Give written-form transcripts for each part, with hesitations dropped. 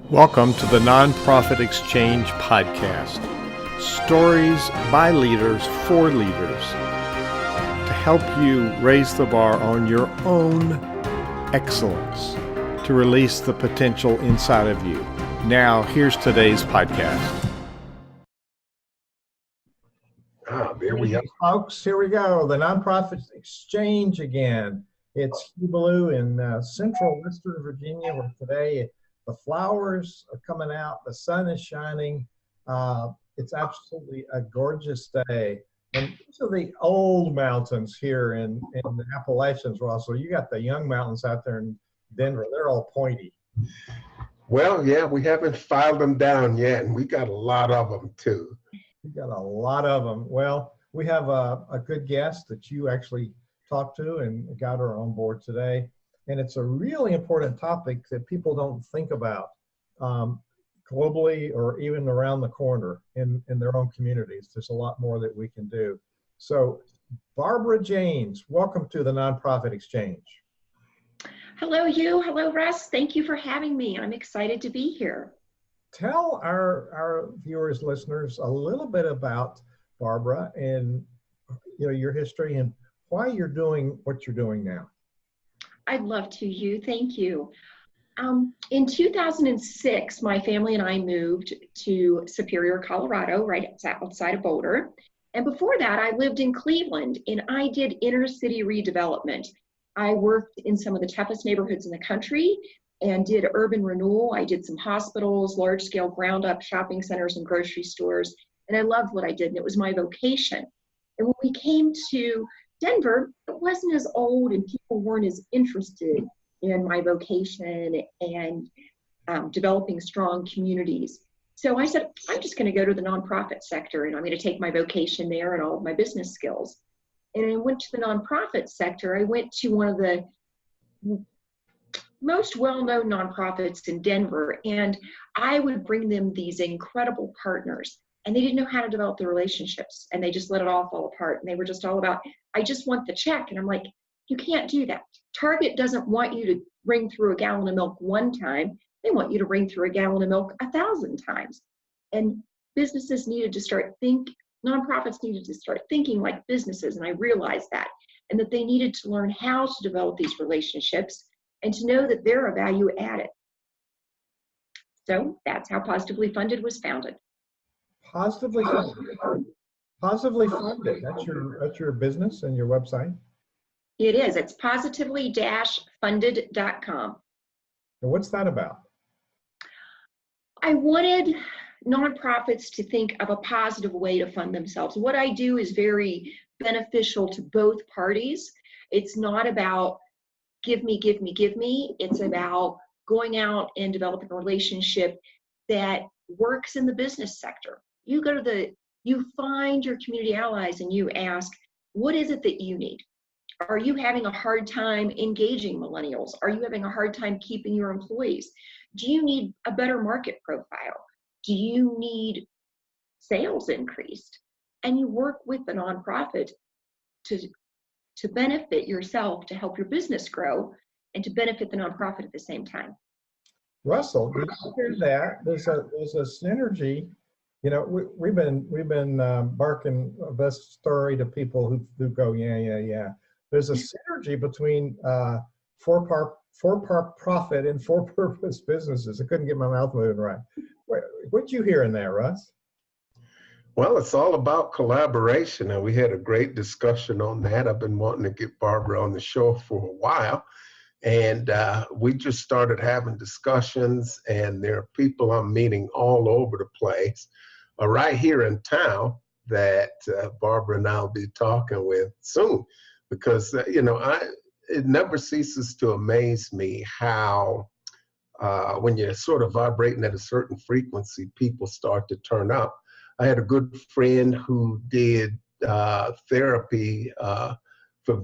Welcome to the Nonprofit Exchange Podcast. Stories by leaders for leaders to help you raise the bar on your own excellence, to release the potential inside of you. Now, here's today's podcast. There we go, folks. Here we go. The Nonprofit Exchange again. It's Hugh Ballou in central Western Virginia, where today the flowers are coming out, the sun is shining. It's absolutely a gorgeous day. And these are the old mountains here in the Appalachians, Russell. You got the young mountains out there in Denver. They're all pointy. Well, yeah, we haven't filed them down yet, and we got a lot of them too. We got a lot of them. Well, we have a good guest that you actually talked to and got her on board today. And it's a really important topic that people don't think about globally or even around the corner in their own communities. There's a lot more that we can do. So, Barbara Jaynes, welcome to the Nonprofit Exchange. Hello, Hugh. Hello, Russ. Thank you for having me. I'm excited to be here. Tell our viewers, listeners, a little bit about Barbara and your history and why you're doing what you're doing now. I'd love to, Hugh. Thank you. In 2006, my family and I moved to Superior, Colorado, right outside of Boulder. And before that, I lived in Cleveland, and I did inner city redevelopment. I worked in some of the toughest neighborhoods in the country and did urban renewal. I did some hospitals, large-scale ground-up shopping centers and grocery stores, and I loved what I did, and it was my vocation. And when we came to Denver, it wasn't as old, and people weren't as interested in my vocation and developing strong communities. So I said, I'm just going to go to the nonprofit sector, and I'm going to take my vocation there and all of my business skills. And I went to the nonprofit sector. I went to one of the most well-known nonprofits in Denver, and I would bring them these incredible partners, and they didn't know how to develop the relationships, and they just let it all fall apart, and they were just all about, I just want the check. And I'm like, you can't do that. Target doesn't want you to ring through a gallon of milk one time. They want you to ring through a gallon of milk 1,000 times. And businesses needed to nonprofits needed to start thinking like businesses, and I realized that, and that they needed to learn how to develop these relationships and to know that they're a value added. So that's how Positively Funded was founded. Positively Funded. Positively Funded. That's your business and your website? It is. It's positively-funded.com. And what's that about? I wanted nonprofits to think of a positive way to fund themselves. What I do is very beneficial to both parties. It's not about give me, give me, give me. It's about going out and developing a relationship that works in the business sector. You find your community allies and you ask, what is it that you need? Are you having a hard time engaging millennials? Are you having a hard time keeping your employees? Do you need a better market profile? Do you need sales increased? And you work with the nonprofit to benefit yourself, to help your business grow, and to benefit the nonprofit at the same time. Russell, did you hear that? There's a synergy. We've been barking this story to people who go, yeah. There's a synergy between for-profit and for-purpose businesses. I couldn't get my mouth moving right. What'd you hear in there, Russ? Well, it's all about collaboration, and we had a great discussion on that. I've been wanting to get Barbara on the show for a while, and we just started having discussions, and there are people I'm meeting all over the place, right here in town, that Barbara and I'll be talking with soon, because it never ceases to amaze me how when you're sort of vibrating at a certain frequency, people start to turn up. I had a good friend who did therapy for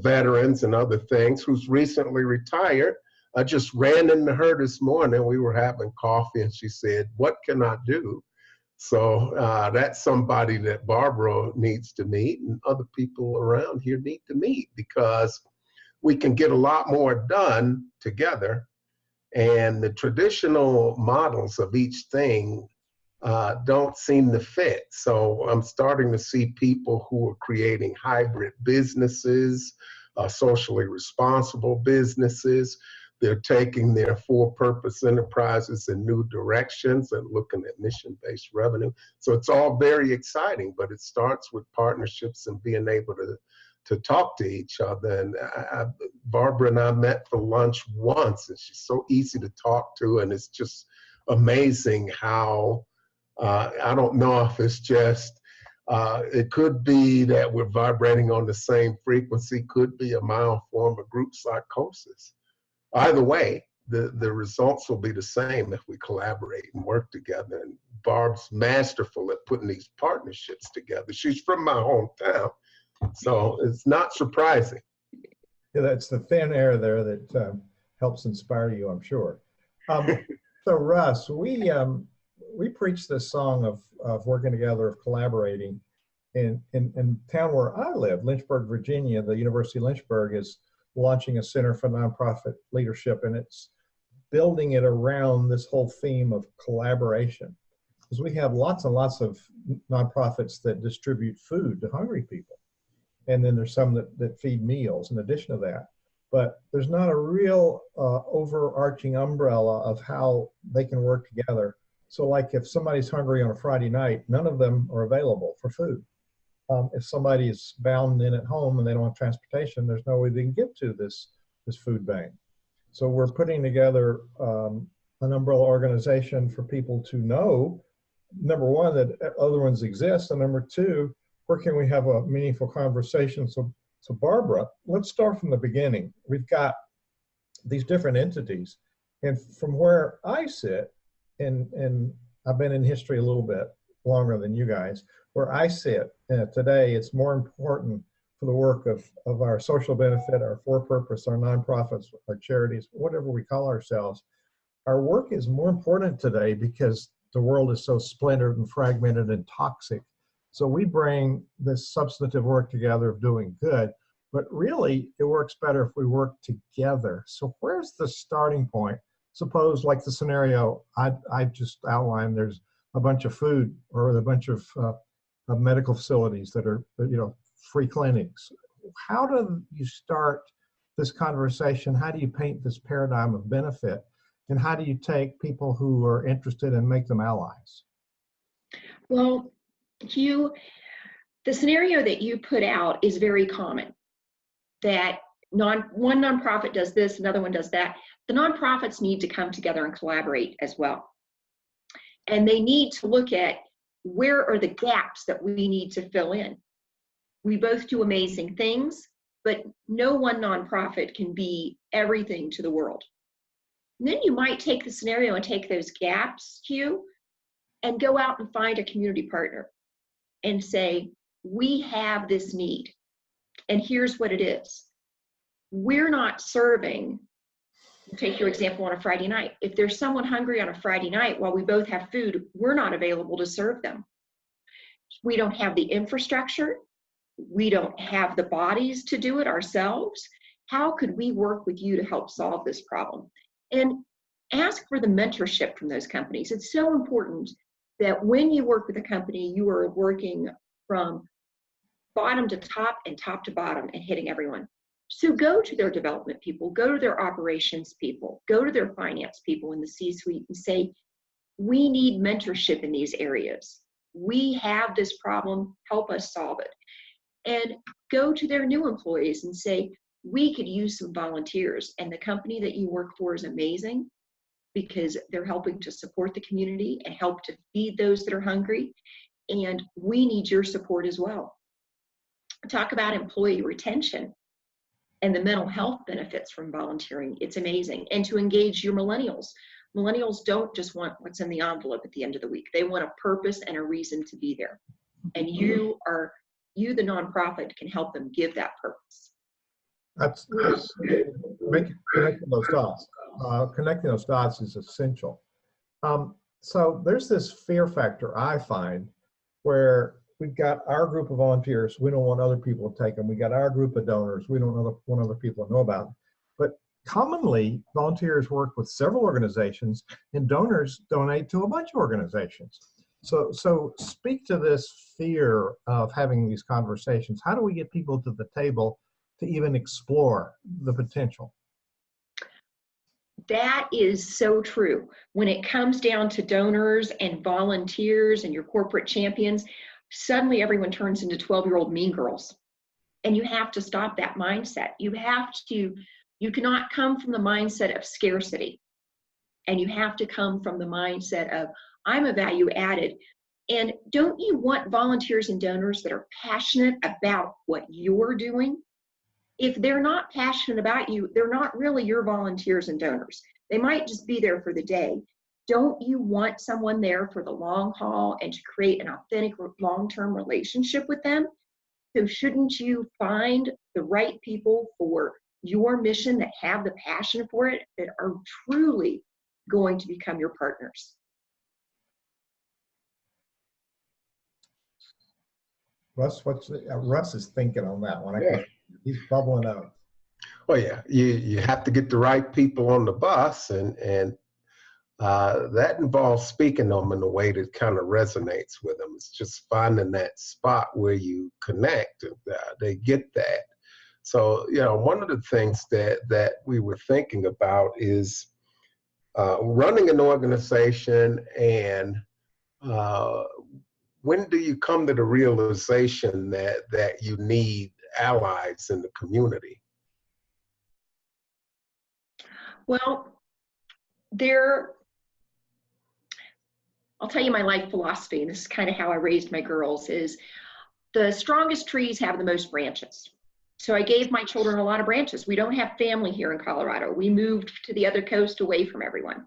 veterans and other things, who's recently retired. I just ran into her this morning. We were having coffee, and she said, "What can I do?" So that's somebody that Barbara needs to meet, and other people around here need to meet, because we can get a lot more done together. And the traditional models of each thing don't seem to fit. So I'm starting to see people who are creating hybrid businesses, socially responsible businesses. They're taking their for-purpose enterprises in new directions and looking at mission-based revenue. So it's all very exciting, but it starts with partnerships and being able to talk to each other. And Barbara and I met for lunch once, and she's so easy to talk to, and it's just amazing how, I don't know if it's just, it could be that we're vibrating on the same frequency, could be a mild form of group psychosis. Either way, the results will be the same if we collaborate and work together. And Barb's masterful at putting these partnerships together. She's from my hometown, so it's not surprising. Yeah, that's the thin air there that helps inspire you, I'm sure. So Russ, we preach this song of working together, of collaborating. In town where I live, Lynchburg, Virginia, the University of Lynchburg is launching a Center for Nonprofit Leadership, and it's building it around this whole theme of collaboration. Because we have lots and lots of nonprofits that distribute food to hungry people. And then there's some that feed meals in addition to that. But there's not a real overarching umbrella of how they can work together. So like if somebody's hungry on a Friday night, none of them are available for food. If somebody is bound in at home and they don't have transportation, there's no way they can get to this food bank. So we're putting together an umbrella organization for people to know, number one, that other ones exist, and number two, where can we have a meaningful conversation? So Barbara, let's start from the beginning. We've got these different entities, and from where I sit, and I've been in history a little bit longer than you guys, where I sit today, it's more important for the work of our social benefit, our for-purpose, our nonprofits, our charities, whatever we call ourselves. Our work is more important today because the world is so splintered and fragmented and toxic. So we bring this substantive work together of doing good, but really it works better if we work together. So where's the starting point? Suppose like the scenario I just outlined, there's a bunch of food or a bunch of medical facilities that are, free clinics. How do you start this conversation? How do you paint this paradigm of benefit? And how do you take people who are interested and make them allies? Well, Hugh, the scenario that you put out is very common, that one nonprofit does this, another one does that. The nonprofits need to come together and collaborate as well. And they need to look at where are the gaps that we need to fill in. We both do amazing things, but no one nonprofit can be everything to the world. And then you might take the scenario and take those gaps, Hugh, and go out and find a community partner and say, we have this need, and here's what it is. We're not serving, take your example on a Friday night. If there's someone hungry on a Friday night while we both have food, we're not available to serve them. We don't have the infrastructure. We don't have the bodies to do it ourselves. How could we work with you to help solve this problem? And ask for the mentorship from those companies. It's so important that when you work with a company, you are working from bottom to top and top to bottom and hitting everyone. So go to their development people, go to their operations people, go to their finance people in the C-suite and say, we need mentorship in these areas. We have this problem, help us solve it. And go to their new employees and say, we could use some volunteers, and the company that you work for is amazing because they're helping to support the community and help to feed those that are hungry, and we need your support as well. Talk about employee retention and the mental health benefits from volunteering. It's amazing. And to engage your millennials. Millennials don't just want what's in the envelope at the end of the week. They want a purpose and a reason to be there. And you, the nonprofit, can help them give that purpose. That's connecting those dots. Connecting those dots is essential. So there's this fear factor I find where we've got our group of volunteers. We don't want other people to take them. We got our group of donors. We don't want other people to know about them. But commonly, volunteers work with several organizations, and donors donate to a bunch of organizations. So speak to this fear of having these conversations. How do we get people to the table to even explore the potential? That is so true. When it comes down to donors and volunteers and your corporate champions, suddenly everyone turns into 12-year-old mean girls. And you have to stop that mindset. You cannot come from the mindset of scarcity. And you have to come from the mindset of, I'm a value added. And don't you want volunteers and donors that are passionate about what you're doing? If they're not passionate about you, they're not really your volunteers and donors. They might just be there for the day. Don't you want someone there for the long haul and to create an authentic long-term relationship with them? So shouldn't you find the right people for your mission that have the passion for it, that are truly going to become your partners? Russ, Russ is thinking on that one. Yeah. He's bubbling up. Oh yeah, you have to get the right people on the bus, and that involves speaking to them in a way that kind of resonates with them. It's just finding that spot where you connect, and they get that. So one of the things that we were thinking about is running an organization, and when do you come to the realization that you need allies in the community? Well, I'll tell you my life philosophy, and this is kind of how I raised my girls, is the strongest trees have the most branches. So I gave my children a lot of branches. We don't have family here in Colorado. We moved to the other coast away from everyone.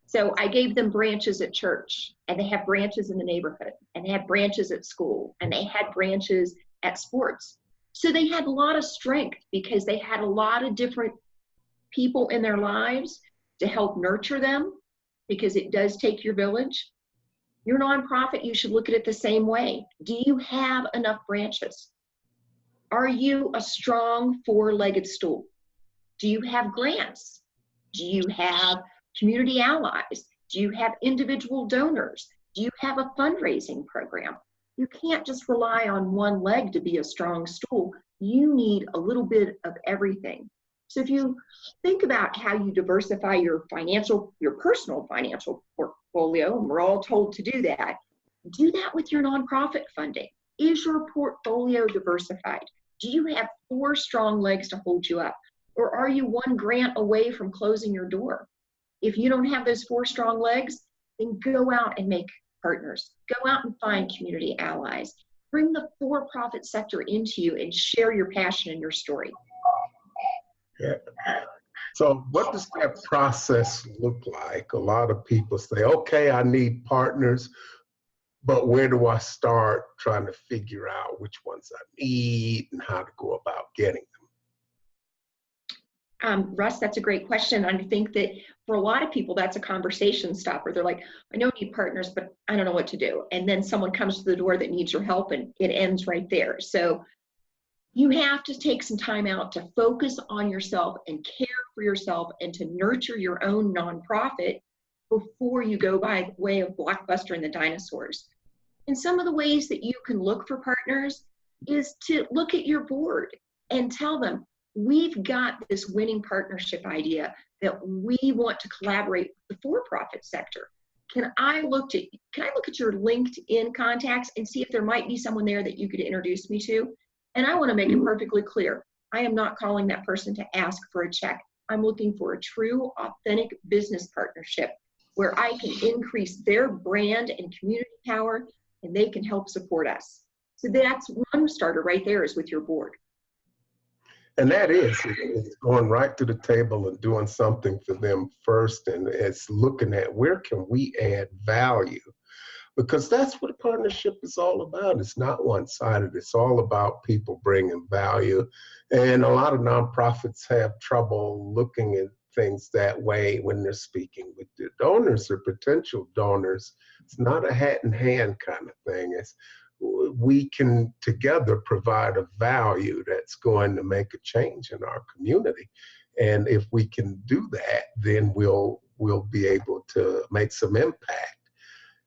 So I gave them branches at church, and they have branches in the neighborhood, and they had branches at school, and they had branches at sports. So they had a lot of strength because they had a lot of different people in their lives to help nurture them, because it does take your village. Your nonprofit, you should look at it the same way. Do you have enough branches? Are you a strong four-legged stool? Do you have grants? Do you have community allies? Do you have individual donors? Do you have a fundraising program? You can't just rely on one leg to be a strong stool. You need a little bit of everything. So if you think about how you diversify your personal financial portfolio, and we're all told to do that with your nonprofit funding. Is your portfolio diversified? Do you have 4 strong legs to hold you up? Or are you one grant away from closing your door? If you don't have those 4 strong legs, then go out and make partners. Go out and find community allies. Bring the for-profit sector into you and share your passion and your story. Yeah. So what does that process look like? A lot of people say, okay, I need partners, but where do I start trying to figure out which ones I need and how to go about getting them? Russ, that's a great question. I think that for a lot of people, that's a conversation stopper. They're like, I know I need partners, but I don't know what to do. And then someone comes to the door that needs your help, and it ends right there. So you have to take some time out to focus on yourself and care for yourself and to nurture your own nonprofit before you go by the way of Blockbuster and the dinosaurs. And some of the ways that you can look for partners is to look at your board and tell them, we've got this winning partnership idea that we want to collaborate with the for-profit sector. Can I look at your LinkedIn contacts and see if there might be someone there that you could introduce me to? And I want to make it perfectly clear. I am not calling that person to ask for a check. I'm looking for a true, authentic business partnership where I can increase their brand and community power, and they can help support us. So that's one starter right there, is with your board. And that it's going right to the table and doing something for them first, and it's looking at where can we add value. Because that's what a partnership is all about. It's not one-sided. It's all about people bringing value. And a lot of nonprofits have trouble looking at things that way when they're speaking with the donors or potential donors. It's not a hat in hand kind of thing. It's we can together provide a value that's going to make a change in our community. And if we can do that, then we'll be able to make some impact.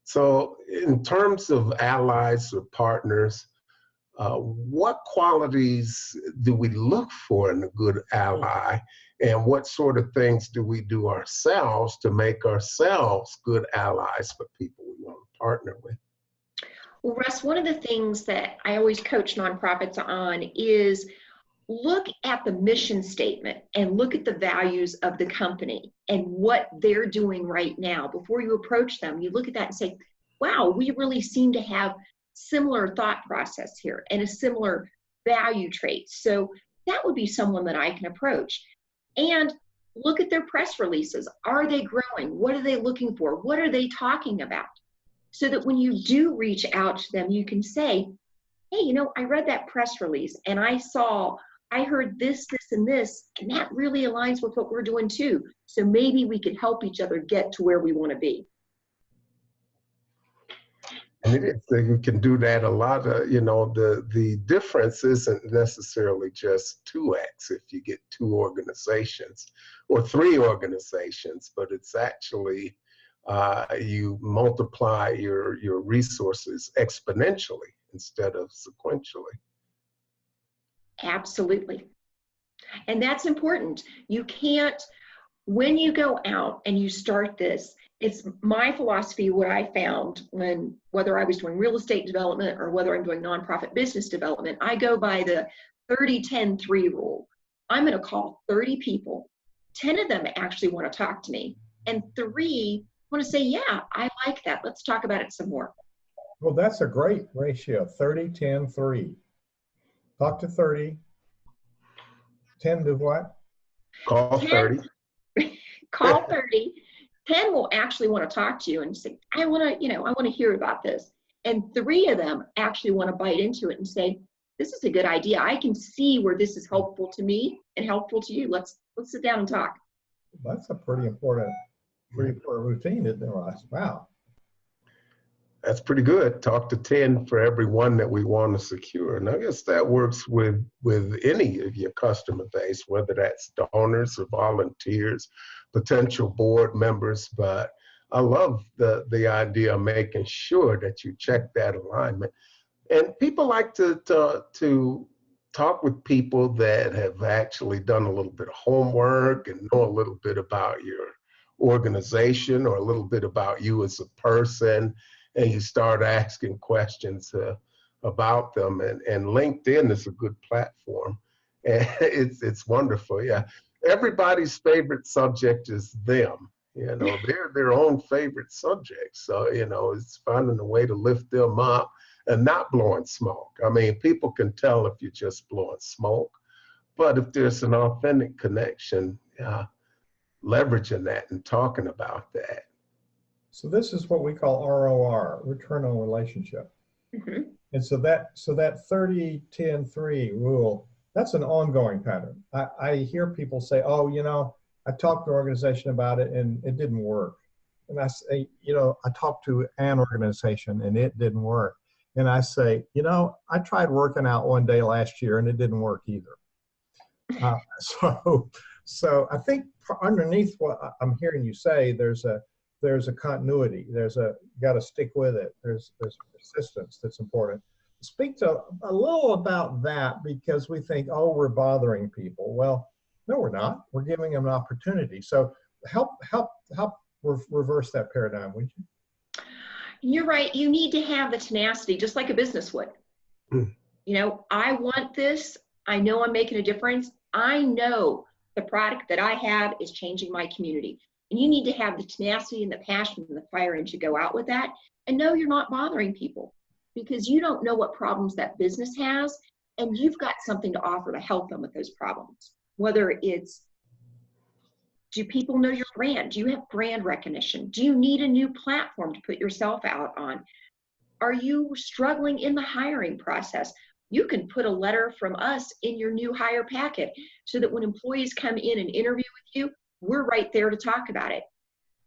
So in terms of allies or partners, what qualities do we look for in a good ally? And what sort of things do we do ourselves to make ourselves good allies for people we want to partner with? Well, Russ, one of the things that I always coach nonprofits on is look at the mission statement and look at the values of the company and what they're doing right now. Before you approach them, you look at that and say, wow, we really seem to have similar thought process here and a similar value trait. So that would be someone that I can approach. And look at their press releases. Are they growing? What are they looking for? What are they talking about? So that when you do reach out to them, you can say, hey, you know, I read that press release and I heard this, and this, and that really aligns with what we're doing too. So maybe we could help each other get to where we want to be. And we can do that a lot. The difference isn't necessarily just 2x if you get 2 organizations or 3 organizations, but it's actually you multiply your resources exponentially instead of sequentially. Absolutely. And that's important. You can't, when you go out and you start this, it's my philosophy, what I found whether I was doing real estate development or whether I'm doing nonprofit business development, I go by the 30-10-3 rule. I'm going to call 30 people. 10 of them actually want to talk to me. And 3 want to say, yeah, I like that. Let's talk about it some more. Well, that's a great ratio, 30-10-3. Talk to 30. 10 to what? Call 30. Call 30. 10 will actually want to talk to you and say, I want to hear about this. And 3 of them actually want to bite into it and say, this is a good idea. I can see where this is helpful to me and helpful to you. Let's sit down and talk. That's a pretty important routine, isn't it, Ross? Wow. That's pretty good. Talk to 10 for every one that we want to secure. And I guess that works with any of your customer base, whether that's donors or volunteers, potential board members. But I love the idea of making sure that you check that alignment. And people like to talk with people that have actually done a little bit of homework and know a little bit about your organization or a little bit about you as a person. And you start asking questions about them. And LinkedIn is a good platform. And it's wonderful. Yeah. Everybody's favorite subject is them. They're their own favorite subject. So, it's finding a way to lift them up and not blowing smoke. I mean, people can tell if you're just blowing smoke. But if there's an authentic connection, leveraging that and talking about that. So this is what we call ROR, return on relationship. Mm-hmm. And so that 30-10-3 rule, that's an ongoing pattern. I hear people say, oh, I talked to an organization about it and it didn't work. And I say, I talked to an organization and it didn't work. And I say, I tried working out one day last year and it didn't work either. So I think underneath what I'm hearing you say, there's a continuity. Got to stick with it. There's persistence that's important. Speak to a little about that, because we think, oh, we're bothering people. Well, no, we're not. We're giving them an opportunity. So help reverse that paradigm, would you? You're right. You need to have the tenacity, just like a business would. I want this. I know I'm making a difference. I know the product that I have is changing my community. And you need to have the tenacity and the passion and the fire and to go out with that. And know you're not bothering people, because you don't know what problems that business has. And you've got something to offer to help them with those problems. Whether it's, do people know your brand? Do you have brand recognition? Do you need a new platform to put yourself out on? Are you struggling in the hiring process? You can put a letter from us in your new hire packet so that when employees come in and interview with you, we're right there to talk about it.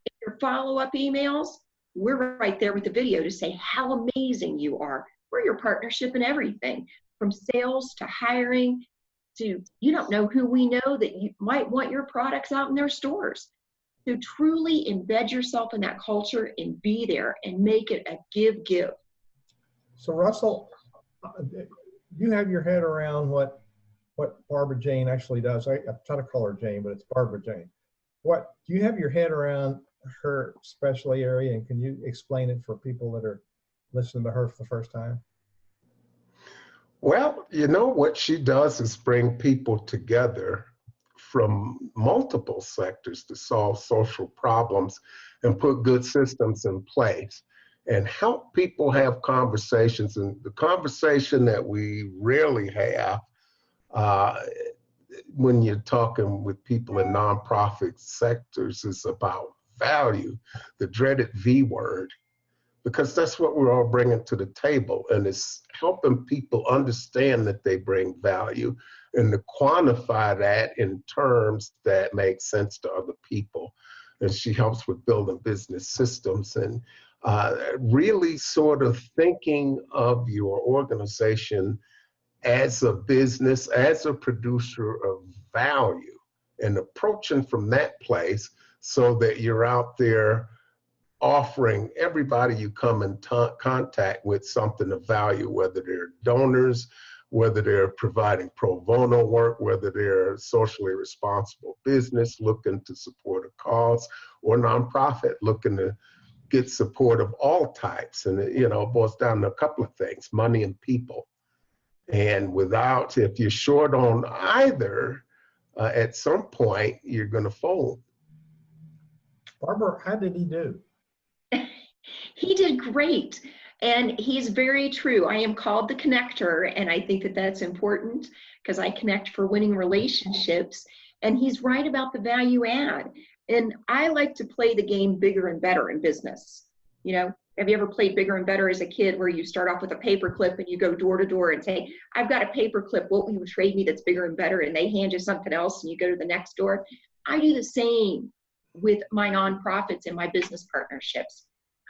In your follow-up emails, we're right there with the video to say how amazing you are. We're your partnership in everything, from sales to hiring you don't know who we know that you might want your products out in their stores. So truly embed yourself in that culture and be there and make it a give. So Russell, you have your head around what Barbara Jane actually does. I try to call her Jane, but it's Barbara Jane. What do you have your head around her specialty area, and can you explain it for people that are listening to her for the first time? Well, you know, what she does is bring people together from multiple sectors to solve social problems and put good systems in place and help people have conversations. And the conversation that we rarely have when you're talking with people in nonprofit sectors is about value, the dreaded V word, because that's what we're all bringing to the table. And it's helping people understand that they bring value and to quantify that in terms that make sense to other people. And she helps with building business systems and really sort of thinking of your organization as a business, as a producer of value, and approaching from that place so that you're out there offering everybody you come in contact with something of value, whether they're donors, whether they're providing pro bono work, whether they're socially responsible business looking to support a cause, or nonprofit looking to get support of all types. And it, boils down to a couple of things: money and people. And if you're short on either, at some point you're going to fold. Barbara, how did he do? He did great. And he's very true. I am called the connector, and I think that that's important because I connect for winning relationships. And he's right about the value add. And I like to play the game bigger and better in business. Have you ever played bigger and better as a kid, where you start off with a paper clip and you go door to door and say, I've got a paper clip, what will you trade me that's bigger and better? And they hand you something else and you go to the next door. I do the same with my nonprofits and my business partnerships.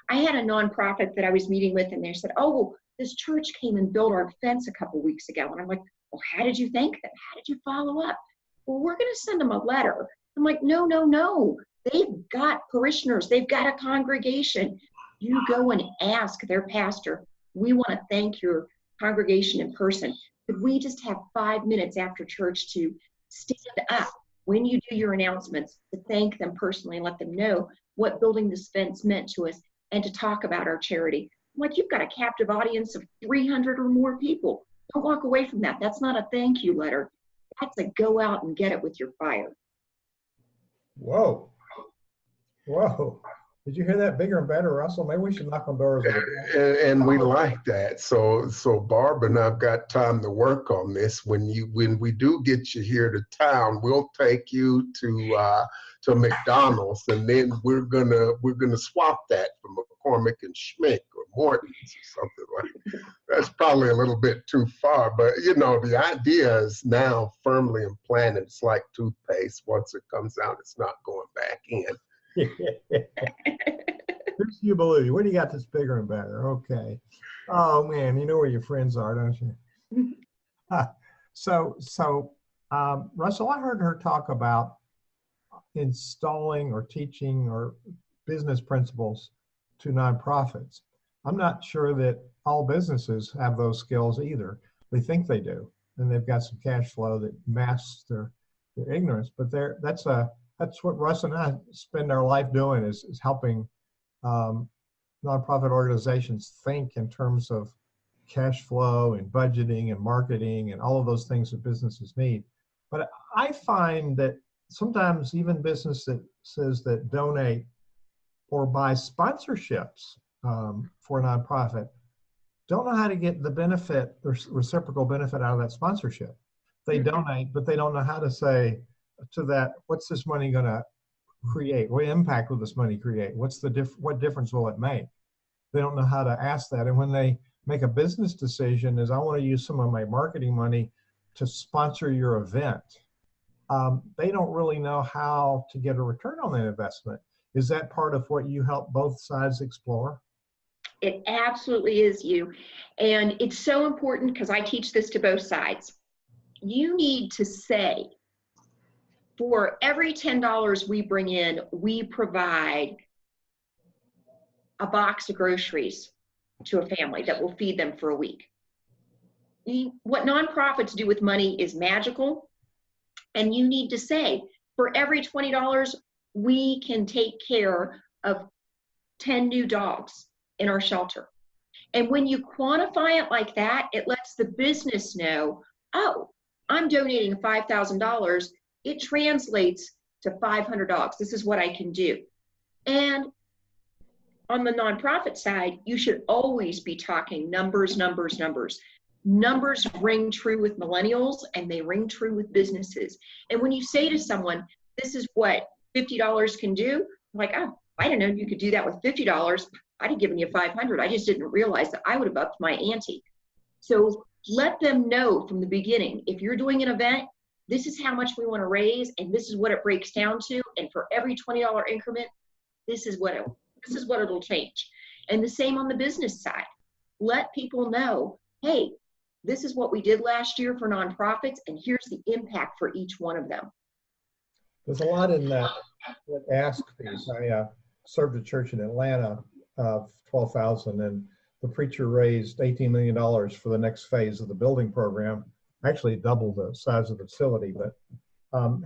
I had a nonprofit that I was meeting with, and they said, oh, well, this church came and built our fence a couple weeks ago. And I'm like, well, how did you thank them? How did you follow up? Well, we're going to send them a letter. I'm like, no. They've got parishioners. They've got a congregation. You go and ask their pastor, we want to thank your congregation in person. Could we just have 5 minutes after church to stand up when you do your announcements to thank them personally and let them know what building this fence meant to us, and to talk about our charity? I'm like, you've got a captive audience of 300 or more people. Don't walk away from that. That's not a thank you letter. That's a go out and get it with your fire. Whoa. Did you hear that? Bigger and better, Russell? Maybe we should knock on doors. And we like that. So Barbara and I've got time to work on this. When we do get you here to town, we'll take you to McDonald's, and then we're gonna swap that for McCormick and Schmick or Morton's or something like that. That's probably a little bit too far, but the idea is now firmly implanted. It's like toothpaste. Once it comes out, it's not going back in. Here's you, Baloo. What do you got that's bigger and better? Okay. Oh man, you know where your friends are, don't you? So Russell, I heard her talk about installing or teaching or business principles to nonprofits. I'm not sure that all businesses have those skills either. They think they do, and they've got some cash flow that masks their ignorance. But that's what Russ and I spend our life doing, is helping nonprofit organizations think in terms of cash flow and budgeting and marketing and all of those things that businesses need. But I find that sometimes even businesses that donate or buy sponsorships for a nonprofit don't know how to get the benefit or reciprocal benefit out of that sponsorship. They donate, but they don't know how to say to that, what's this money going to create? What impact will this money create? What difference will it make? They don't know how to ask that. And when they make a business decision, is I want to use some of my marketing money to sponsor your event, they don't really know how to get a return on that investment. Is that part of what you help both sides explore? It absolutely is, you. And it's so important because I teach this to both sides. you need to say, for every $10 we bring in, we provide a box of groceries to a family that will feed them for a week. What nonprofits do with money is magical, and you need to say, for every $20, we can take care of 10 new dogs in our shelter. And when you quantify it like that, it lets the business know, oh, I'm donating $5,000. It translates to 500 dogs. This is what I can do. And on the nonprofit side, you should always be talking numbers, numbers, numbers. Numbers ring true with millennials, and they ring true with businesses. And when you say to someone, this is what $50 can do, I'm like, oh, I didn't know you could do that with $50. I'd have given you 500. I just didn't realize that I would have upped my ante. So let them know from the beginning, if you're doing an event, this is how much we want to raise, and this is what it breaks down to. And for every $20 increment, this is what it'll change. And the same on the business side. Let people know, hey, this is what we did last year for nonprofits, and here's the impact for each one of them. There's a lot in that ask piece. I served a church in Atlanta of 12,000, and the preacher raised $18 million for the next phase of the building program. Actually doubled the size of the facility, but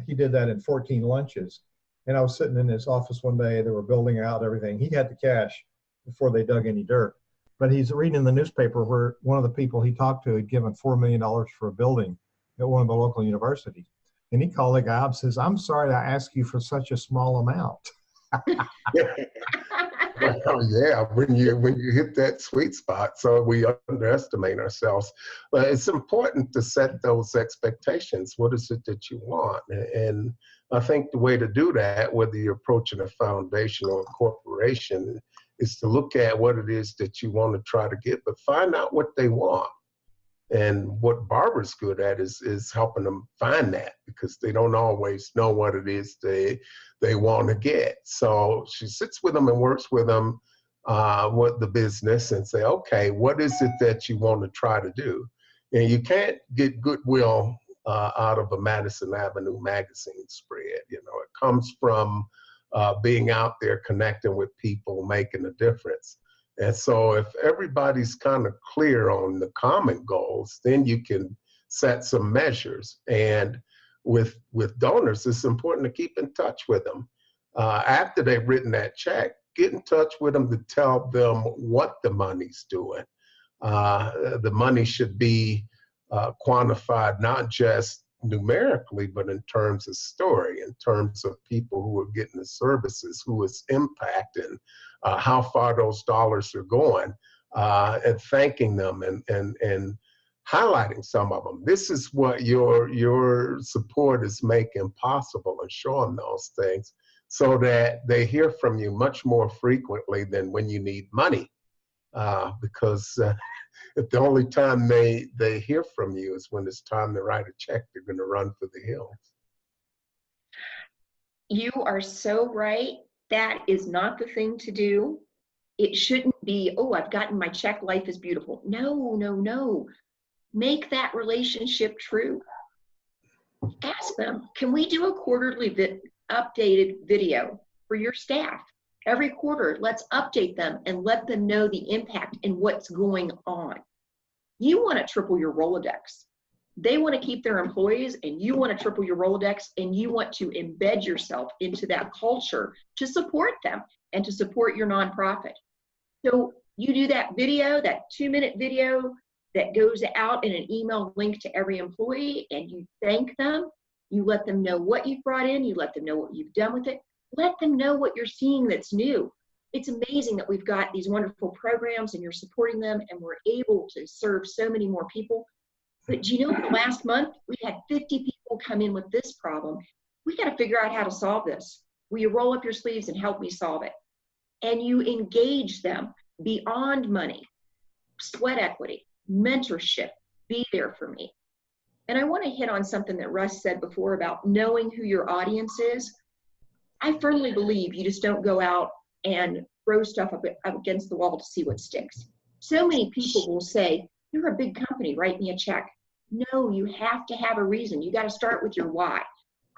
he did that in 14 lunches. And I was sitting in his office one day, they were building out everything. He had the cash before they dug any dirt. But he's reading in the newspaper where one of the people he talked to had given $4 million for a building at one of the local universities. And he called the guy up and says, I'm sorry to ask you for such a small amount. Well, yeah, when you hit that sweet spot, so we underestimate ourselves. But it's important to set those expectations. What is it that you want? And I think the way to do that, whether you're approaching a foundation or a corporation, is to look at what it is that you want to try to get, but find out what they want. And what Barbara's good at is helping them find that, because they don't always know what it is they want to get. So she sits with them and works with them with the business and say, okay, what is it that you want to try to do? And you can't get goodwill out of a Madison Avenue magazine spread. You know, it comes from being out there, connecting with people, making a difference. And so if everybody's kind of clear on the common goals, then you can set some measures. And with donors, it's important to keep in touch with them. After they've written that check, get in touch with them to tell them what the money's doing. The money should be quantified not just numerically, but in terms of story, in terms of people who are getting the services, who it's impacting, how far those dollars are going, and thanking them and highlighting some of them. This is what your support is making possible, and showing those things so that they hear from you much more frequently than when you need money, because if the only time they hear from you is when it's time to write a check, they're going to run for the hills. You are so right. That is not the thing to do. It shouldn't be, oh, I've gotten my check, life is beautiful. No, no, no. Make that relationship true. Ask them, can we do a quarterly updated video for your staff? Every quarter, let's update them and let them know the impact and what's going on. You want to triple your Rolodex. They want to keep their employees, and you want to triple your Rolodex, and you want to embed yourself into that culture to support them and to support your nonprofit. So you do that video, that 2-minute video that goes out in an email link to every employee, and you thank them. You let them know what you've brought in. You let them know what you've done with it. Let them know what you're seeing that's new. It's amazing that we've got these wonderful programs and you're supporting them, and we're able to serve so many more people. But do you know, the last month, we had 50 people come in with this problem. We got to figure out how to solve this. Will you roll up your sleeves and help me solve it? And you engage them beyond money, sweat equity, mentorship, be there for me. And I want to hit on something that Russ said before about knowing who your audience is. I firmly believe you just don't go out and throw stuff up against the wall to see what sticks. So many people will say, you're a big company, write me a check. No, you have to have a reason. You got to start with your why.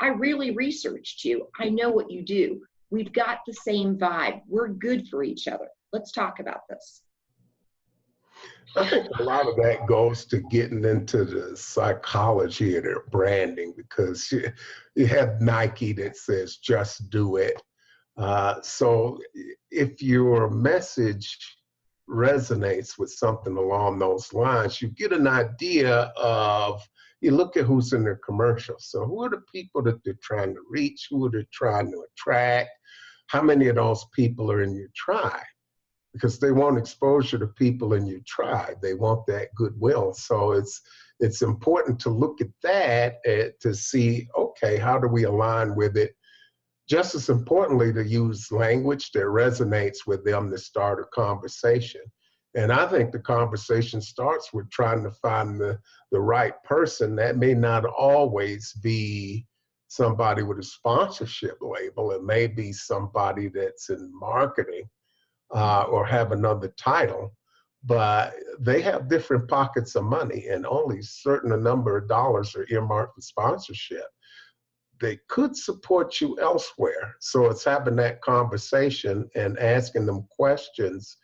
I really researched you. I know what you do. We've got the same vibe. We're good for each other. Let's talk about this. I think a lot of that goes to getting into the psychology of their branding, because you have Nike that says, just do it. So if your message resonates with something along those lines, you get an idea of, you look at who's in their commercials. So who are the people that they're trying to reach? Who are they trying to attract? How many of those people are in your tribe? Because they want exposure to people in your tribe. They want that goodwill. So it's important to look at that to see, okay, how do we align with it? Just as importantly, to use language that resonates with them to start a conversation. And I think the conversation starts with trying to find the right person. That may not always be somebody with a sponsorship label. It may be somebody that's in marketing or have another title, but they have different pockets of money, and only certain number of dollars are earmarked for sponsorship. They could support you elsewhere. So it's having that conversation and asking them questions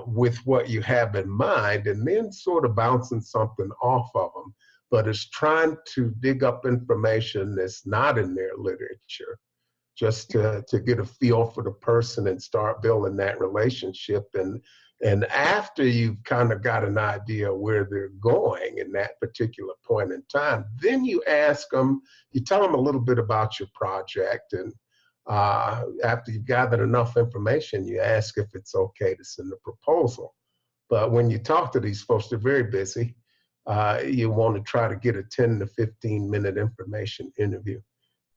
with what you have in mind, and then sort of bouncing something off of them. But it's trying to dig up information that's not in their literature, just to get a feel for the person and start building that relationship. And after you've kind of got an idea where they're going in that particular point in time, then you ask them, you tell them a little bit about your project. And after you've gathered enough information, you ask if it's okay to send a proposal. But when you talk to these folks, they're very busy. You want to try to get a 10 to 15 minute information interview.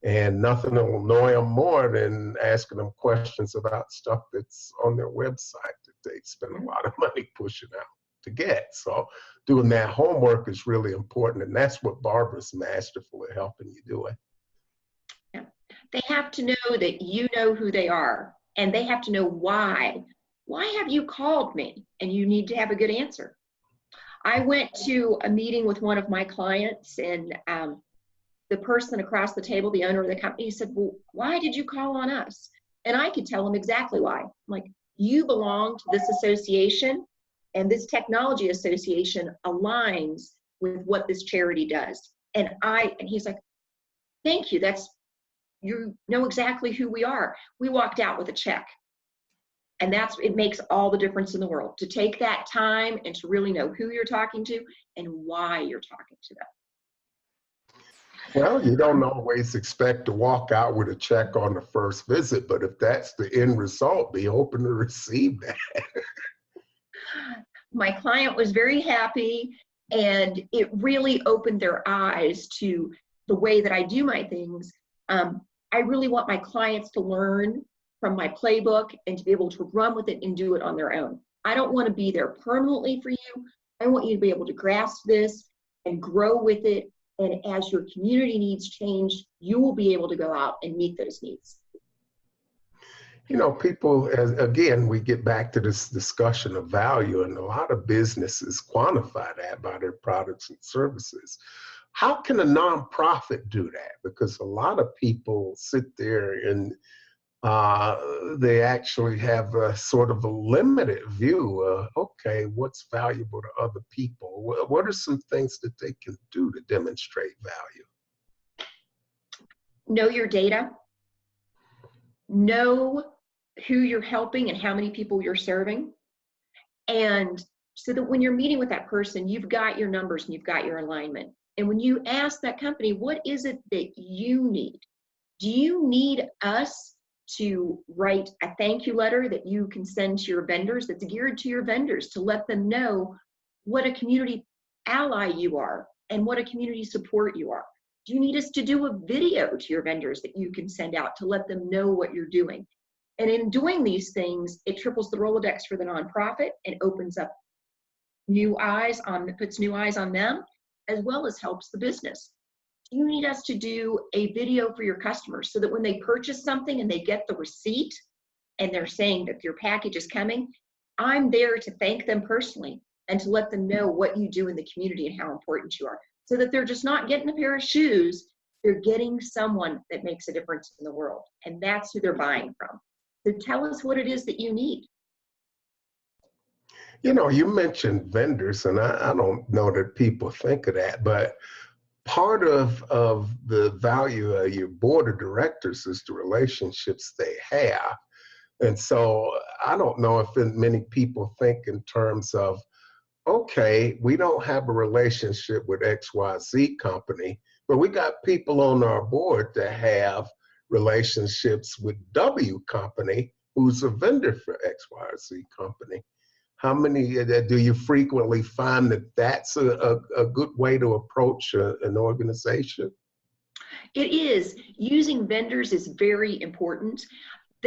And nothing will annoy them more than asking them questions about stuff that's on their website that they spend a lot of money pushing out to get. So doing that homework is really important. And that's what Barbara's masterful at helping you do it. Yeah. They have to know that you know who they are, and they have to know why. Why have you called me? And you need to have a good answer. I went to a meeting with one of my clients, and the person across the table, the owner of the company, said, well, why did you call on us? And I could tell him exactly why. I'm like, you belong to this association, and this technology association aligns with what this charity does. And he's like, thank you. You know exactly who we are. We walked out with a check. And it makes all the difference in the world, to take that time and to really know who you're talking to and why you're talking to them. Well, you don't always expect to walk out with a check on the first visit, but if that's the end result, be open to receive that. My client was very happy, and it really opened their eyes to the way that I do my things. I really want my clients to learn from my playbook and to be able to run with it and do it on their own. I don't want to be there permanently for you. I want you to be able to grasp this and grow with it. And as your community needs change, you will be able to go out and meet those needs. You know, people, again, we get back to this discussion of value, and a lot of businesses quantify that by their products and services. How can a nonprofit do that? Because a lot of people sit there and they actually have a sort of a limited view of, okay, what's valuable to other people? What are some things that they can do to demonstrate value? Know your data. Know who you're helping and how many people you're serving. And so that when you're meeting with that person, you've got your numbers and you've got your alignment. And when you ask that company, what is it that you need? Do you need us to write a thank you letter that you can send to your vendors, that's geared to your vendors, to let them know what a community ally you are and what a community support you are? Do you need us to do a video to your vendors that you can send out to let them know what you're doing? And in doing these things, it triples the Rolodex for the nonprofit and opens up puts new eyes on them, as well as helps the business. Do you need us to do a video for your customers so that when they purchase something and they get the receipt and they're saying that your package is coming, I'm there to thank them personally. and to let them know what you do in the community and how important you are, so that they're just not getting a pair of shoes, they're getting someone that makes a difference in the world. And that's who they're buying from. So tell us what it is that you need. You know, you mentioned vendors, and I don't know that people think of that, but part of the value of your board of directors is the relationships they have. And so I don't know if many people think in terms of, okay, we don't have a relationship with XYZ company, but we got people on our board that have relationships with W company, who's a vendor for XYZ company. How many do you frequently find that that's a good way to approach an organization? It is. Using vendors is very important.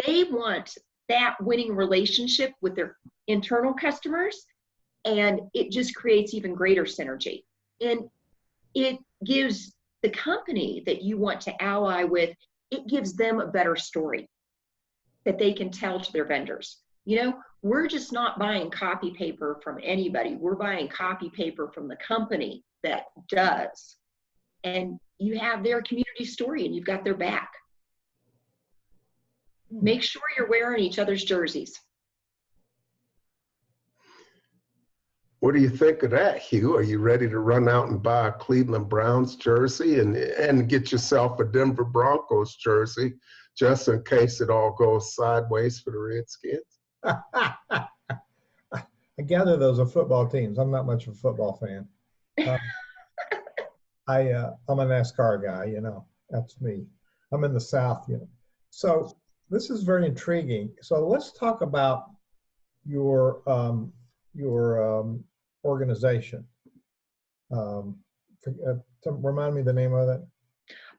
They want that winning relationship with their internal customers, and it just creates even greater synergy. And it gives the company that you want to ally with, it gives them a better story that they can tell to their vendors. You know, we're just not buying copy paper from anybody. We're buying copy paper from the company that does. And you have their community story and you've got their back. Make sure you're wearing each other's jerseys. What do you think of that, Hugh? Are you ready to run out and buy a Cleveland Browns jersey and get yourself a Denver Broncos jersey just in case it all goes sideways for the Redskins? I gather those are football teams. I'm not much of a football fan. I'm a NASCAR guy, you know. That's me. I'm in the South, you know. So this is very intriguing. So let's talk about your organization. Remind me the name of it.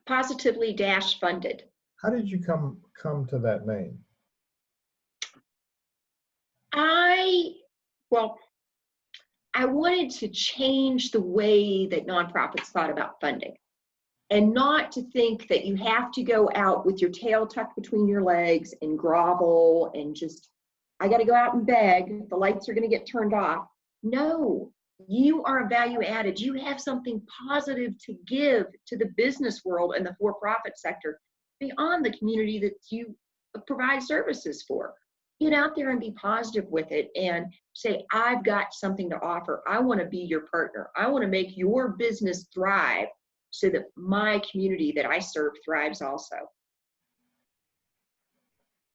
Positively Funded. How did you come to that name? I wanted to change the way that nonprofits thought about funding, and not to think that you have to go out with your tail tucked between your legs and grovel and just, I got to go out and beg, the lights are going to get turned off. No, you are a value added. You have something positive to give to the business world and the for-profit sector beyond the community that you provide services for. Get out there and be positive with it and say, I've got something to offer. I want to be your partner. I want to make your business thrive so that my community that I serve thrives also.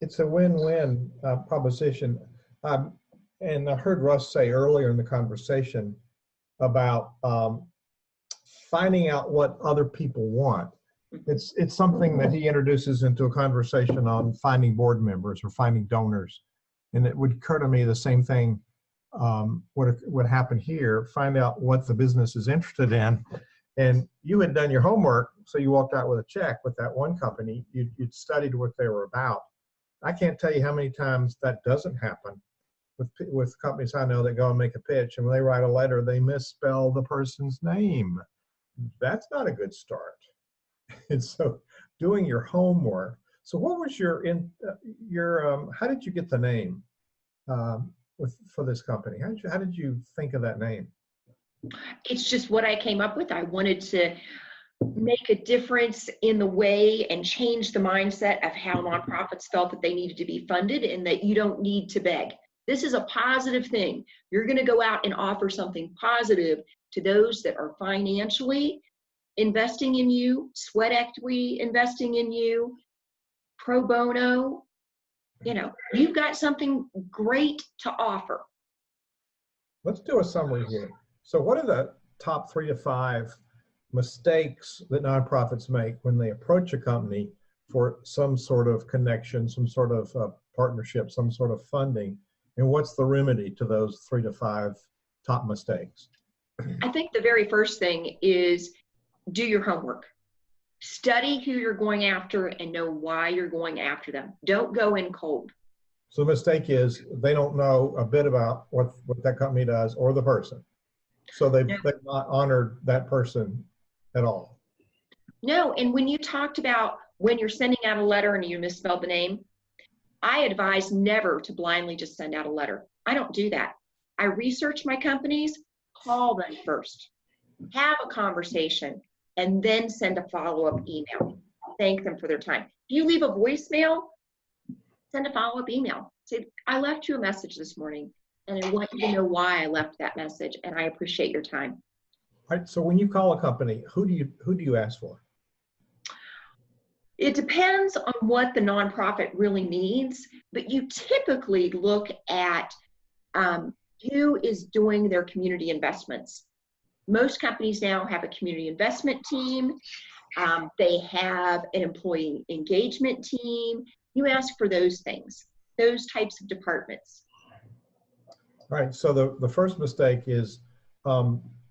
It's a win-win proposition. And I heard Russ say earlier in the conversation about finding out what other people want. It's something that he introduces into a conversation on finding board members or finding donors. And it would occur to me the same thing would happen here. Find out what the business is interested in. And you had done your homework, so you walked out with a check with that one company. You'd studied what they were about. I can't tell you how many times that doesn't happen with companies I know that go and make a pitch, and when they write a letter, they misspell the person's name. That's not a good start. And so doing your homework. So what was how did you get the name for this company? How did you think of that name? It's just what I came up with. I wanted to make a difference in the way and change the mindset of how nonprofits felt that they needed to be funded and that you don't need to beg. This is a positive thing. You're going to go out and offer something positive to those that are financially investing in you, sweat equity investing in you, pro bono. You know, you've got something great to offer. Let's do a summary here. So what are the top 3 to 5 mistakes that nonprofits make when they approach a company for some sort of connection, some sort of partnership, some sort of funding? And what's the remedy to those 3 to 5 top mistakes? I think the very first thing is do your homework. Study who you're going after and know why you're going after them. Don't go in cold. So the mistake is they don't know a bit about what that company does or the person. So they've not honored that person at all. No, and when you talked about when you're sending out a letter and you misspelled the name, I advise never to blindly just send out a letter. I don't do that. I research my companies, call them first, have a conversation, and then send a follow-up email. Thank them for their time. If you leave a voicemail, send a follow-up email. Say, I left you a message this morning, and I want you to know why I left that message, and I appreciate your time. All right, so when you call a company, who do you ask for? It depends on what the nonprofit really needs, but you typically look at who is doing their community investments. Most companies now have a community investment team. They have an employee engagement team. You ask for those things, those types of departments. All right, so the first mistake is,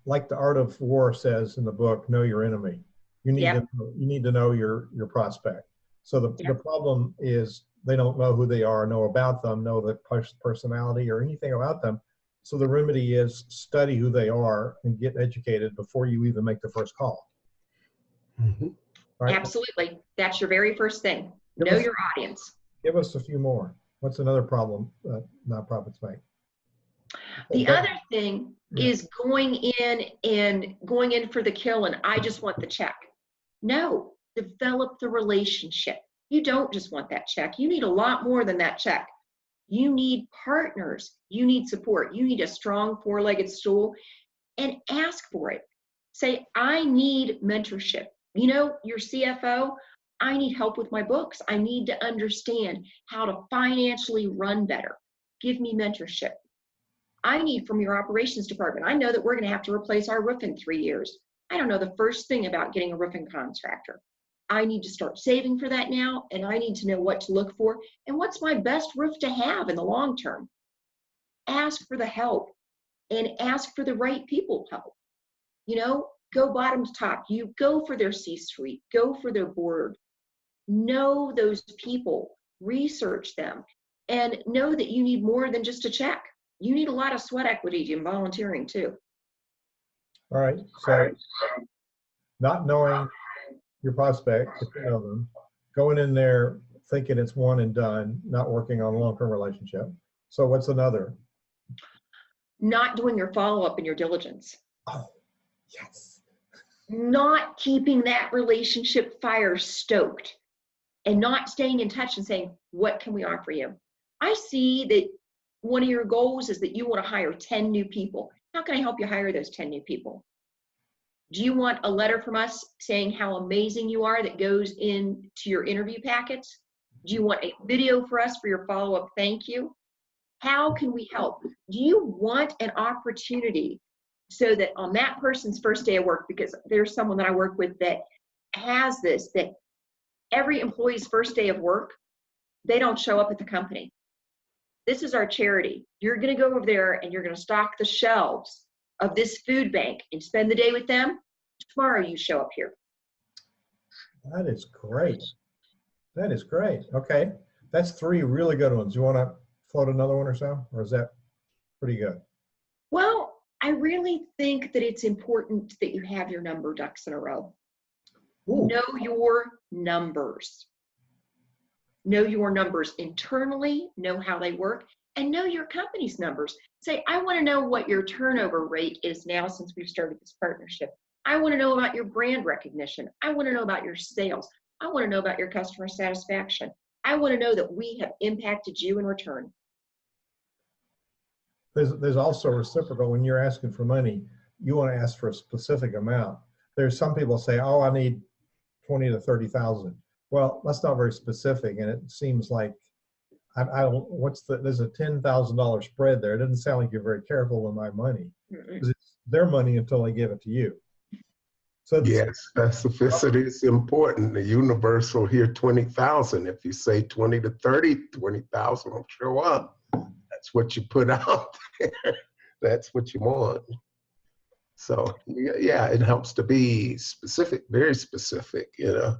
like The Art of War says in the book, know your enemy. You need to know your prospect. So the problem is they don't know who they are, know about them, know the personality or anything about them. So the remedy is study who they are and get educated before you even make the first call. Mm-hmm. Right? Absolutely. That's your very first thing. Know your audience. Give us a few more. What's another problem nonprofits make? The other thing is going in for the kill and I just want the check. No, develop the relationship. You don't just want that check. You need a lot more than that check. You need partners. You need support. You need a strong four-legged stool, and ask for it. Say, I need mentorship. You know, your CFO, I need help with my books. I need to understand how to financially run better. Give me mentorship. I need from your operations department. I know that we're going to have to replace our roof in 3 years. I don't know the first thing about getting a roofing contractor. I need to start saving for that now, and I need to know what to look for and what's my best roof to have in the long term. Ask for the help and ask for the right people help. You know, go bottom to top. You go for their C-suite, go for their board. Know those people, research them, and know that you need more than just a check. You need a lot of sweat equity and volunteering too. All right, so not knowing your prospect, if you know them, going in there thinking it's one and done, not working on a long-term relationship. So what's another? Not doing your follow-up and your diligence. Oh, yes. Not keeping that relationship fire stoked and not staying in touch and saying, what can we offer you? I see that one of your goals is that you want to hire 10 new people. How can I help you hire those 10 new people? Do you want a letter from us saying how amazing you are that goes into your interview packets? Do you want a video for us for your follow-up thank you? How can we help? Do you want an opportunity so that on that person's first day of work, because there's someone that I work with that has this, that every employee's first day of work, they don't show up at the company. This is our charity. You're going to go over there and you're going to stock the shelves of this food bank and spend the day with them. Tomorrow you show up here. That is great. That is great. Okay. That's 3 really good ones. You want to float another one or so? Or is that pretty good? Well, I really think that it's important that you have your ducks in a row. Ooh. Know your numbers. Know your numbers internally, know how they work, and know your company's numbers. Say, I want to know what your turnover rate is now since we've started this partnership. I want to know about your brand recognition. I want to know about your sales. I want to know about your customer satisfaction. I want to know that we have impacted you in return. There's also reciprocal. When you're asking for money, you want to ask for a specific amount. There's some people say, oh, I need 20 to 30,000. Well, that's not very specific, and it seems like there's a $10,000 spread there. It doesn't sound like you're very careful with my money. Because it's their money until they give it to you. So yes, specificity is important. The universal here, 20,000. If you say 20 to 30, 20,000 will show up. That's what you put out there. That's what you want. So yeah, it helps to be specific, very specific, you know.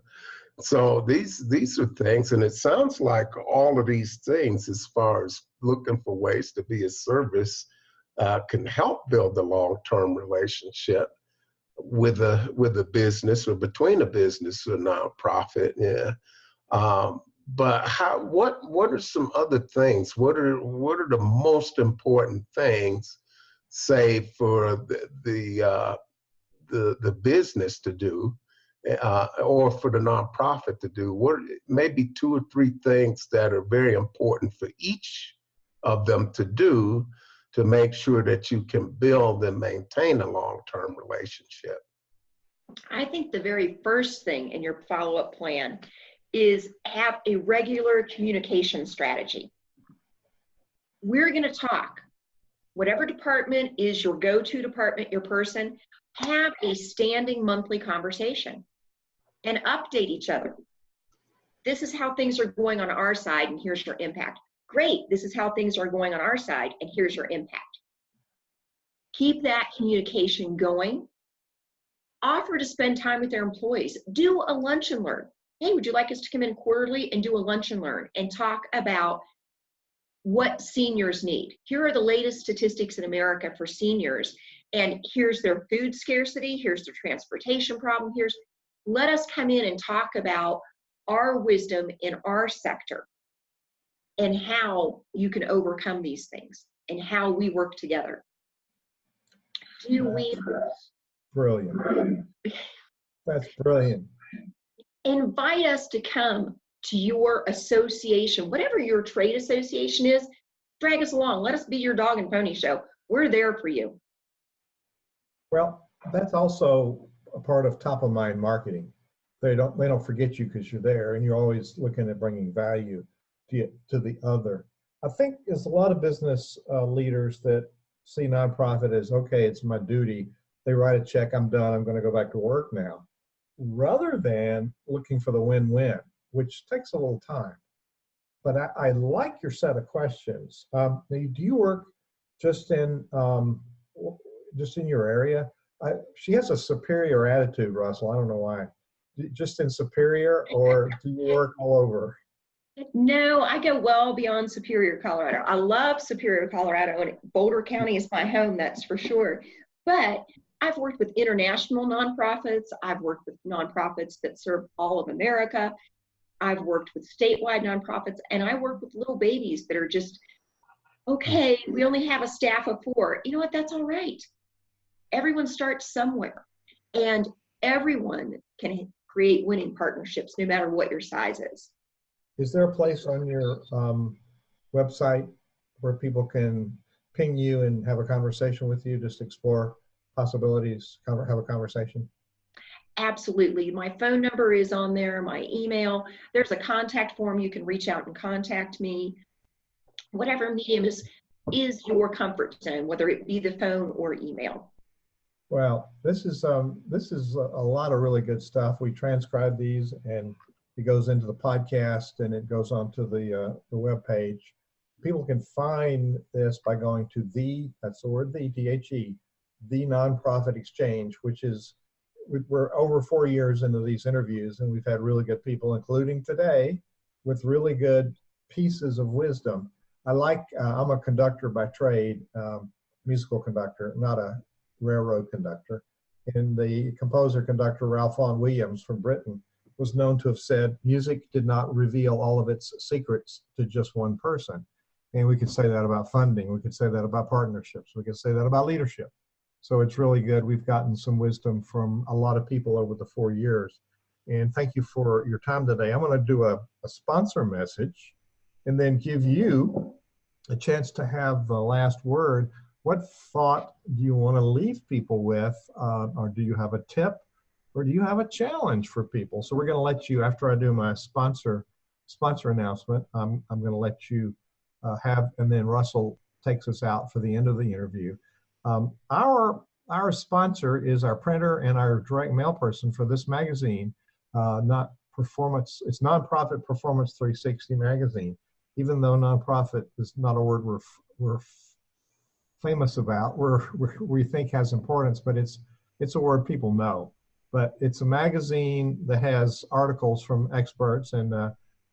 So these are things, and it sounds like all of these things, as far as looking for ways to be a service, can help build a long-term relationship with a business or between a business or a nonprofit. Yeah. But what are some other things? What are the most important things, say, for the business to do, or for the nonprofit to do? What maybe two or three things that are very important for each of them to do to make sure that you can build and maintain a long-term relationship? I think the very first thing in your follow-up plan is have a regular communication strategy. We're going to talk. Whatever department is your go-to department, your person, have a standing monthly conversation and update each other. This is how things are going on our side, and here's your impact. Great, this is how things are going on our side, and here's your impact. Keep that communication going. Offer to spend time with their employees. Do a lunch and learn. Hey, would you like us to come in quarterly and do a lunch and learn and talk about what seniors need? Here are the latest statistics in America for seniors, and here's their food scarcity, here's their transportation problem, let us come in and talk about our wisdom in our sector and how you can overcome these things and how we work together. Brilliant. That's brilliant. Invite us to come to your association, whatever your trade association is. Drag us along. Let us be your dog and pony show. We're there for you. Well, that's also a part of top of mind marketing. They don't forget you because you're there, and you're always looking at bringing value to the other. I think there's a lot of business leaders that see nonprofit as, okay, it's my duty. They write a check, I'm done, I'm going to go back to work now, rather than looking for the win-win, which takes a little time. But I like your set of questions. Do you work just in your area? She has a superior attitude, Russell. I don't know why. Just in Superior, or do you work all over? No, I go well beyond Superior, Colorado. I love Superior, Colorado, and Boulder County is my home, that's for sure. But I've worked with international nonprofits. I've worked with nonprofits that serve all of America. I've worked with statewide nonprofits, and I work with little babies that are just, okay, we only have a staff of 4. You know what? That's all right. Everyone starts somewhere, and everyone can create winning partnerships no matter what your size is. Is there a place on your website where people can ping you and have a conversation with you, just explore possibilities, have a conversation? Absolutely. My phone number is on there, my email. There's a contact form. You can reach out and contact me. Whatever medium is your comfort zone, whether it be the phone or email. Well, this is a lot of really good stuff. We transcribe these, and it goes into the podcast, and it goes onto the web page. People can find this by going to that's the word THE, the Nonprofit Exchange, which is, we're over 4 years into these interviews, and we've had really good people, including today, with really good pieces of wisdom. I'm a conductor by trade, musical conductor, not a railroad conductor. And the composer-conductor Ralph Vaughan Williams from Britain was known to have said, music did not reveal all of its secrets to just one person. And we could say that about funding. We could say that about partnerships. We could say that about leadership. So it's really good. We've gotten some wisdom from a lot of people over the 4 years. And thank you for your time today. I'm going to do a sponsor message and then give you a chance to have the last word. What thought do you want to leave people with? Or do you have a tip? Or do you have a challenge for people? So we're going to let you, after I do my sponsor announcement, I'm going to let you and then Russell takes us out for the end of the interview. Our sponsor is our printer and our direct mail person for this magazine, it's Nonprofit Performance 360 magazine. Even though nonprofit is not a word we're famous about, we think has importance, but it's a word people know. But it's a magazine that has articles from experts, and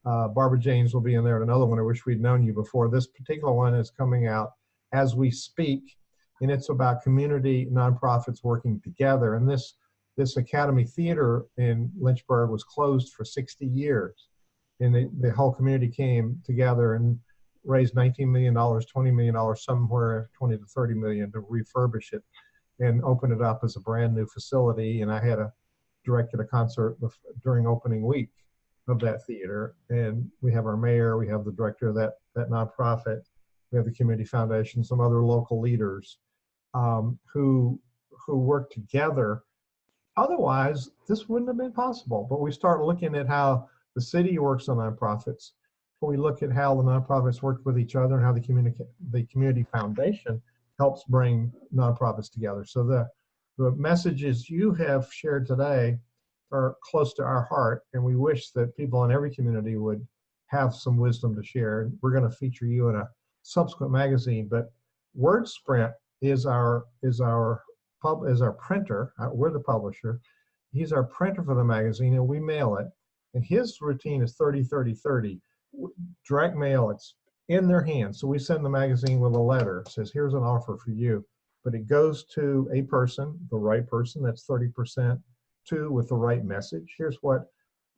Barbara Jaynes will be in there at another one. I wish we'd known you before. This particular one is coming out as we speak, and it's about community nonprofits working together. And this Academy Theater in Lynchburg was closed for 60 years. and the whole community came together and raised $19 million, $20 million, somewhere 20 to 30 million to refurbish it and open it up as a brand new facility. And I had directed a concert during opening week of that theater. And we have our mayor, we have the director of that nonprofit, we have the community foundation, some other local leaders who work together. Otherwise, this wouldn't have been possible. But we start looking at how the city works on nonprofits. We look at how the nonprofits work with each other and how the community foundation helps bring nonprofits together. So the messages you have shared today are close to our heart, and we wish that people in every community would have some wisdom to share. We're going to feature you in a subsequent magazine, but WordSprint is our printer. We're the publisher. He's our printer for the magazine, and we mail it. And his routine is 30-30-30. Direct mail, it's in their hands. So we send the magazine with a letter. It says, here's an offer for you. But it goes to a person, the right person, that's 30%, with the right message. Here's what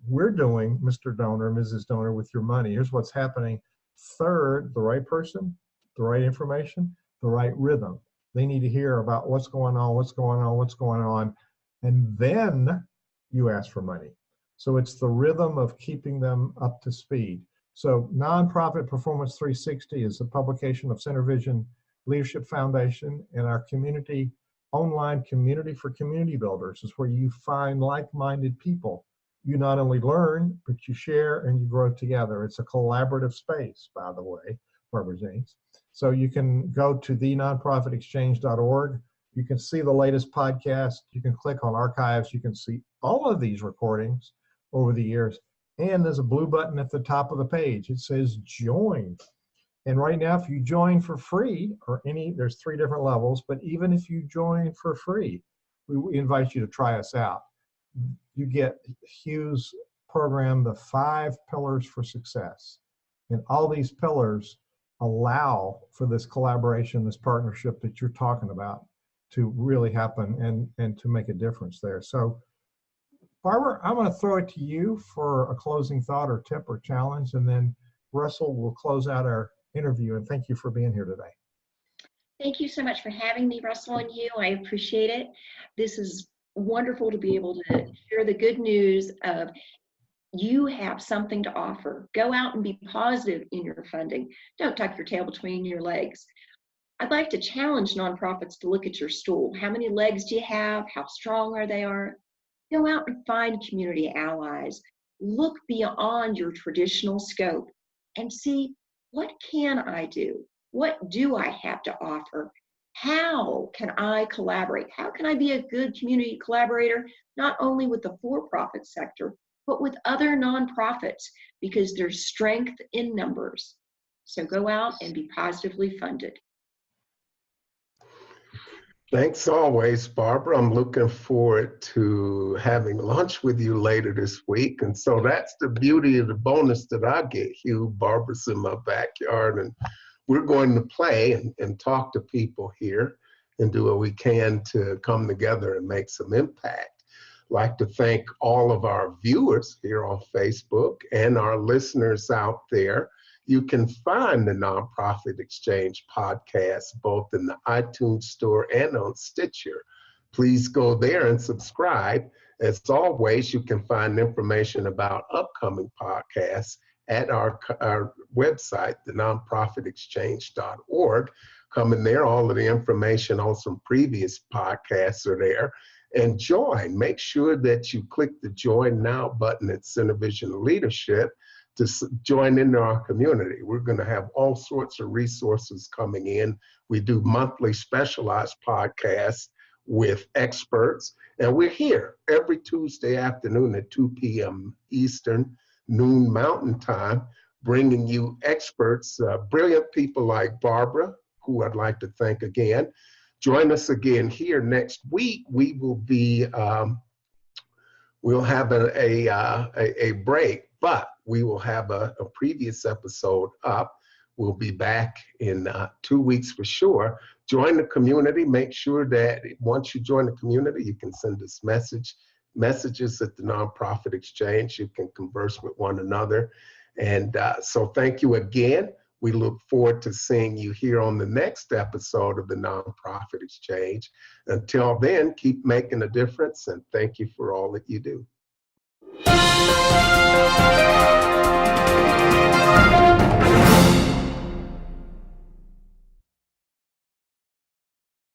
we're doing, Mr. Donor, Mrs. Donor, with your money. Here's what's happening. Third, the right person, the right information, the right rhythm. They need to hear about what's going on, and then you ask for money. So it's the rhythm of keeping them up to speed. So Nonprofit Performance 360 is a publication of Center Vision Leadership Foundation, and our community, online community for community builders is where you find like-minded people. You not only learn, but you share and you grow together. It's a collaborative space, by the way, Barbara Jaynes. So you can go to thenonprofitexchange.org. You can see the latest podcast. You can click on archives. You can see all of these recordings over the years. And there's a blue button at the top of the page. It says join. And right now, if you join for free, there's 3 different levels, but even if you join for free, we invite you to try us out. You get Hugh's program, The 5 Pillars for Success. And all these pillars allow for this collaboration, this partnership that you're talking about to really happen and to make a difference there. So, Barbara, I'm going to throw it to you for a closing thought or tip or challenge, and then Russell will close out our interview. And thank you for being here today. Thank you so much for having me, Russell, and you. I appreciate it. This is wonderful to be able to share the good news of you have something to offer. Go out and be positive in your funding. Don't tuck your tail between your legs. I'd like to challenge nonprofits to look at your stool. How many legs do you have? How strong are they? Go out and find community allies. Look beyond your traditional scope and see, what can I do? What do I have to offer? How can I collaborate? How can I be a good community collaborator, not only with the for-profit sector, but with other nonprofits, because there's strength in numbers. So go out and be positively funded. Thanks always, Barbara. I'm looking forward to having lunch with you later this week. And so that's the beauty of the bonus that I get, Hugh. Barbara's in my backyard, and we're going to play and talk to people here and do what we can to come together and make some impact. I'd like to thank all of our viewers here on Facebook and our listeners out there. You can find the Nonprofit Exchange podcast both in the iTunes Store and on Stitcher. Please go there and subscribe. As always, you can find information about upcoming podcasts at our website, thenonprofitexchange.org. Come in there, all of the information on some previous podcasts are there. And join. Make sure that you click the Join Now button at Center Vision Leadership to join into our community. We're going to have all sorts of resources coming in. We do monthly specialized podcasts with experts, and we're here every Tuesday afternoon at 2 p.m. Eastern, noon Mountain Time, bringing you experts, brilliant people like Barbara, who I'd like to thank again. Join us again here next week. We will be, we'll have a break, but we will have a previous episode up. We'll be back in 2 weeks for sure. Join the community. Make sure that once you join the community, you can send us message messages at the Nonprofit Exchange. You can converse with one another. And so thank you again. We look forward to seeing you here on the next episode of the Nonprofit Exchange. Until then, keep making a difference, and thank you for all that you do.